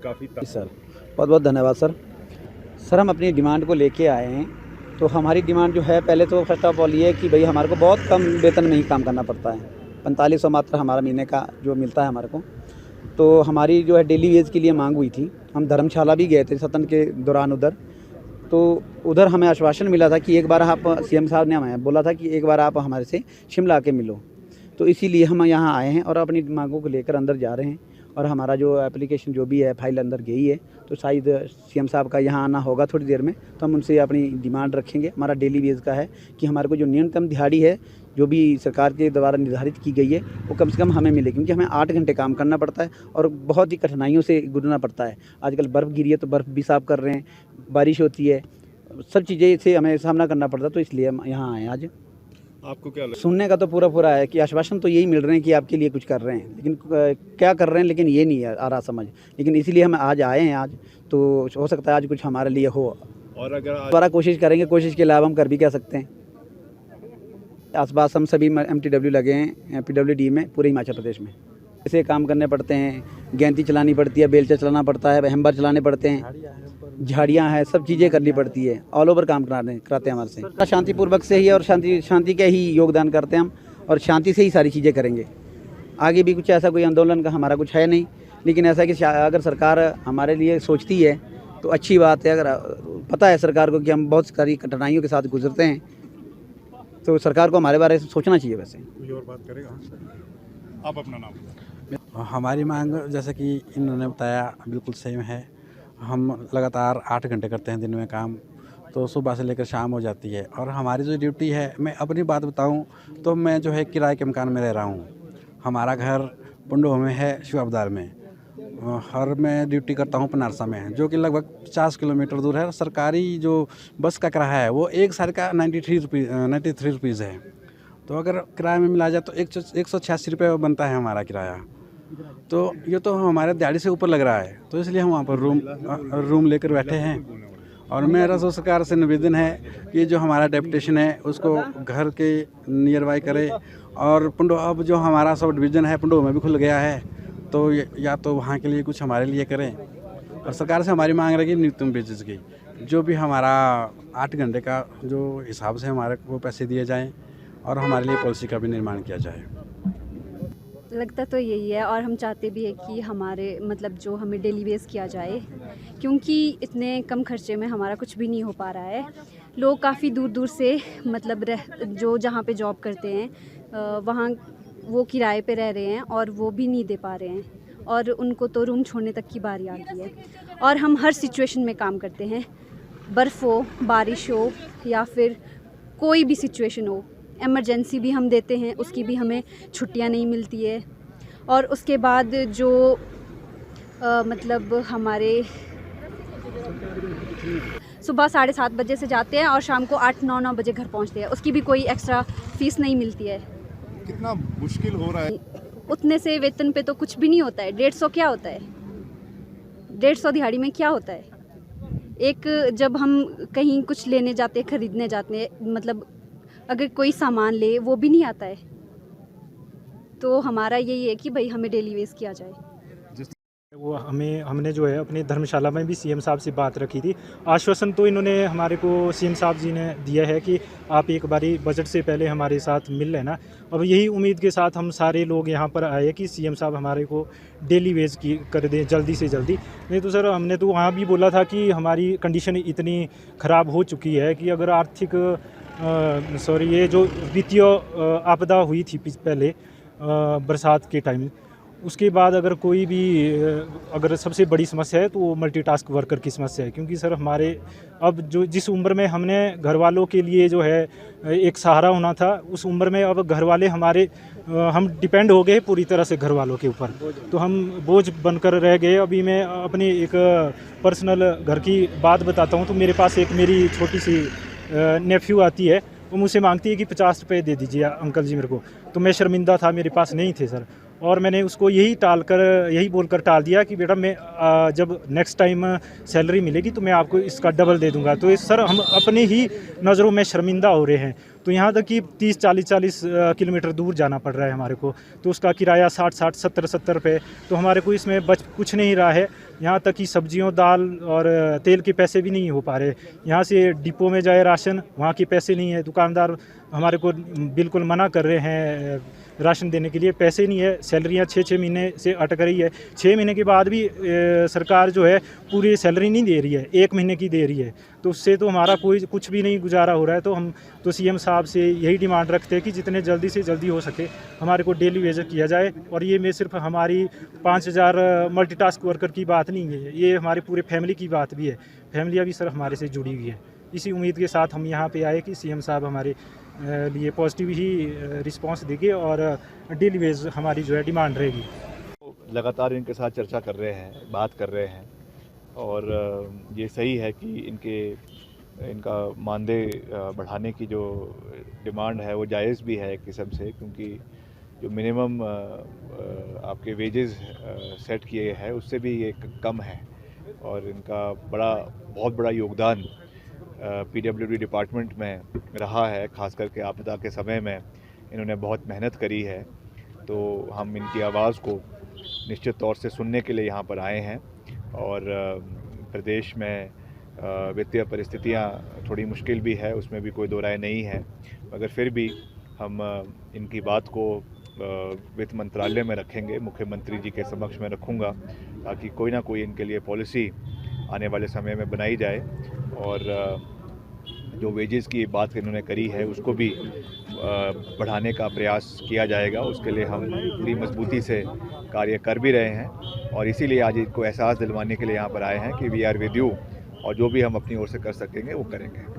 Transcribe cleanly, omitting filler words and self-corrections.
काफ़ी सर बहुत बहुत धन्यवाद सर। सर हम अपनी डिमांड को लेके आए हैं। तो हमारी डिमांड जो है, पहले तो फर्स्ट ऑफ ऑल ये है कि भाई हमारे को बहुत कम वेतन में ही काम करना पड़ता है। 4500 मात्र हमारा महीने का जो मिलता है हमारे को। तो हमारी जो है डेली वेज के लिए मांग हुई थी। हम धर्मशाला भी गए थे सत्र के दौरान उधर। तो उधर हमें आश्वासन मिला था कि एक बार आप, सीएम साहब ने हमें बोला था कि एक बार आप हमारे से शिमला आके मिलो। तो इसीलिए हम यहाँ आए हैं और अपनी मांगों को लेकर अंदर जा रहे हैं। और हमारा जो एप्लीकेशन जो भी है फाइल अंदर गई है, तो शायद सीएम साहब का यहाँ आना होगा थोड़ी देर में। तो हम उनसे अपनी डिमांड रखेंगे। हमारा डेली वेज का है कि हमारे को जो न्यूनतम दिहाड़ी है जो भी सरकार के द्वारा निर्धारित की गई है वो कम से कम हमें मिले, क्योंकि हमें 8 घंटे काम करना पड़ता है और बहुत ही कठिनाइयों से गुजरना पड़ता है। आजकल बर्फ़ गिरी है तो बर्फ़ भी साफ़ कर रहे हैं, बारिश होती है, सब चीज़ें से हमें सामना करना पड़ता है। तो इसलिए हम यहाँ आए आज। आपको क्या लगता सुनने का तो पूरा है कि आश्वासन तो यही मिल रहे हैं कि आपके लिए कुछ कर रहे हैं, लेकिन क्या कर रहे हैं लेकिन ये नहीं आ रहा समझ। लेकिन इसीलिए हम आज आए हैं आज, तो हो सकता है आज कुछ हमारे लिए हो। और अगर दोबारा कोशिश करेंगे, कोशिश के अलावा हम कर भी क्या सकते हैं। आसपास हम सभी MTW लगे हैं PWD में पूरे हिमाचल प्रदेश में। ऐसे काम करने पड़ते हैं, गेंती चलानी पड़ती है, बेलचा चलाना पड़ता है, हेम्बर चलाने पड़ते हैं, झाड़ियाँ हैं, सब चीज़ें करनी पड़ती है। ऑल ओवर काम कराते हैं हमारे से। शांतिपूर्वक से ही और शांति के ही योगदान करते हैं हम, और शांति से ही सारी चीज़ें करेंगे। आगे भी कुछ ऐसा कोई आंदोलन का हमारा कुछ है नहीं, लेकिन ऐसा कि अगर सरकार हमारे लिए सोचती है तो अच्छी बात है। अगर पता है सरकार को कि हम बहुत सारी कठिनाइयों के साथ गुजरते हैं, तो सरकार को हमारे बारे में सोचना चाहिए। वैसे कोई और बात करेगा? आप अपना नाम बताएं। हमारी मांग जैसे कि इन्होंने बताया बिल्कुल सेम है। हम लगातार 8 घंटे करते हैं दिन में काम, तो सुबह से लेकर शाम हो जाती है। और हमारी जो ड्यूटी है, मैं अपनी बात बताऊं तो मैं जो है किराए के मकान में रह रहा हूं। हमारा घर पंडोह में है, शिवाबदार में, और मैं ड्यूटी करता हूं पनारसा में, जो कि लगभग 50 किलोमीटर दूर है। सरकारी जो बस का किराया है वो एक साल का 93 रुपीज़ है। तो अगर किराए में मिला जाए तो 186 रुपये बनता है हमारा किराया। तो ये तो हमारे दिहाड़ी से ऊपर लग रहा है। तो इसलिए हम वहाँ पर रूम लेकर बैठे हैं। और मेरा तो सरकार से निवेदन है कि जो हमारा डेपुटेशन है उसको घर के नियर बाई करे। और पंडोह, अब जो हमारा सब डिवीज़न है पंडोह में भी खुल गया है, तो या तो वहाँ के लिए कुछ हमारे लिए करें। और सरकार से हमारी मांग रहेगी न्यूनतम वेजेस की, जो भी हमारा 8 घंटे का जो हिसाब से हमारे को पैसे दिए जाएँ, और हमारे लिए पॉलिसी का भी निर्माण किया जाए। लगता तो यही है, और हम चाहते भी है कि हमारे मतलब जो हमें डेली वेज किया जाए, क्योंकि इतने कम खर्चे में हमारा कुछ भी नहीं हो पा रहा है। लोग काफ़ी दूर दूर से मतलब जो जहाँ पे जॉब करते हैं वहाँ वो किराए पे रह रहे हैं और वो भी नहीं दे पा रहे हैं, और उनको तो रूम छोड़ने तक की बारी आ गई है। और हम हर सिचुएशन में काम करते हैं, बर्फ़ हो, बारिश हो, या फिर कोई भी सिचुएशन हो। इमरजेंसी भी हम देते हैं, उसकी भी हमें छुट्टियां नहीं मिलती है। और उसके बाद जो मतलब हमारे सुबह 7:30 बजे से जाते हैं और शाम को 8-9 बजे घर पहुंचते हैं, उसकी भी कोई एक्स्ट्रा फीस नहीं मिलती है। कितना मुश्किल हो रहा है। उतने से वेतन पे तो कुछ भी नहीं होता है। 150 क्या होता है? 150 दिहाड़ी में क्या होता है? एक जब हम कहीं कुछ लेने जाते हैं, ख़रीदने जाते हैं, मतलब अगर कोई सामान ले वो भी नहीं आता है। तो हमारा यही है कि भाई हमें डेली वेज किया जाए। वो हमने जो है अपनी धर्मशाला में भी सीएम साहब से बात रखी थी। आश्वासन तो इन्होंने हमारे को सीएम साहब जी ने दिया है कि आप एक बारी बजट से पहले हमारे साथ मिल लेना। अब यही उम्मीद के साथ हम सारे लोग यहाँ पर आए कि सीएम साहब हमारे को डेली वेज की कर दें जल्दी से जल्दी। नहीं तो सर हमने तो वहाँ भी बोला था कि हमारी कंडीशन इतनी ख़राब हो चुकी है कि अगर आर्थिक ये जो वित्तीय आपदा हुई थी पहले बरसात के टाइम, उसके बाद अगर कोई भी अगर सबसे बड़ी समस्या है तो वो मल्टीटास्क वर्कर की समस्या है। क्योंकि सर हमारे अब जो जिस उम्र में हमने घर वालों के लिए जो है एक सहारा होना था, उस उम्र में अब घर वाले हमारे हम डिपेंड हो गए पूरी तरह से घर वालों के ऊपर, तो हम बोझ बनकर रह गए। अभी मैं अपनी एक पर्सनल घर की बात बताता हूँ। तो मेरे पास एक मेरी छोटी सी नेफ्यू आती है, वो मुझसे मांगती है कि 50 रुपये दे दीजिए अंकल जी मेरे को। तो मैं शर्मिंदा था, मेरे पास नहीं थे सर, और मैंने उसको यही बोलकर टाल दिया कि बेटा मैं जब नेक्स्ट टाइम सैलरी मिलेगी तो मैं आपको इसका डबल दे दूंगा। तो सर हम अपने ही नज़रों में शर्मिंदा हो रहे हैं। तो यहाँ तक कि 30-40 किलोमीटर दूर जाना पड़ रहा है हमारे को, तो उसका किराया 60-70 रुपये। तो हमारे को इसमें बच कुछ नहीं रहा है। यहाँ तक कि सब्जियों, दाल और तेल के पैसे भी नहीं हो पा रहे। यहाँ से डिपो में जाए राशन, वहाँ के पैसे नहीं है, दुकानदार हमारे को बिल्कुल मना कर रहे हैं राशन देने के लिए, पैसे नहीं है। सैलरियाँ 6-6 महीने से अटक रही है, 6 महीने के बाद भी सरकार जो है पूरी सैलरी नहीं दे रही है, 1 महीने की दे रही है। तो उससे तो हमारा कोई कुछ भी नहीं गुजारा हो रहा है। तो हम तो सीएम साहब से यही डिमांड रखते हैं कि जितने जल्दी से जल्दी हो सके हमारे को डेली वेज किया जाए। और ये मैं सिर्फ हमारी 5000 मल्टीटास्क वर्कर की बात नहीं है, ये हमारे पूरे फैमिली की बात भी है। फैमिलियाँ भी सर हमारे से जुड़ी हुई है। इसी उम्मीद के साथ हम यहाँ पे आए कि सीएम साहब हमारे लिए पॉजिटिव ही रिस्पांस देंगे और डेली वेज हमारी जो है डिमांड रहेगी। लगातार इनके साथ चर्चा कर रहे हैं, बात कर रहे हैं और ये सही है कि इनका मानदेय बढ़ाने की जो डिमांड है वो जायज़ भी है एक किस्म से, क्योंकि जो मिनिमम आपके वेजेस सेट किए हैं उससे भी ये कम है और इनका बहुत बड़ा योगदान पीडब्ल्यूडी डिपार्टमेंट में रहा है। ख़ास करके आपदा के समय में इन्होंने बहुत मेहनत करी है। तो हम इनकी आवाज़ को निश्चित तौर से सुनने के लिए यहाँ पर आए हैं और प्रदेश में वित्तीय परिस्थितियाँ थोड़ी मुश्किल भी है, उसमें भी कोई दो राय नहीं है, मगर फिर भी हम इनकी बात को वित्त मंत्रालय में रखेंगे, मुख्यमंत्री जी के समक्ष में रखूँगा, ताकि कोई ना कोई इनके लिए पॉलिसी आने वाले समय में बनाई जाए और जो वेजेस की बात इन्होंने करी है उसको भी बढ़ाने का प्रयास किया जाएगा। उसके लिए हम पूरी मजबूती से कार्य कर भी रहे हैं और इसीलिए आज इनको एहसास दिलवाने के लिए यहाँ पर आए हैं कि वी आर विद यू और जो भी हम अपनी ओर से कर सकेंगे वो करेंगे।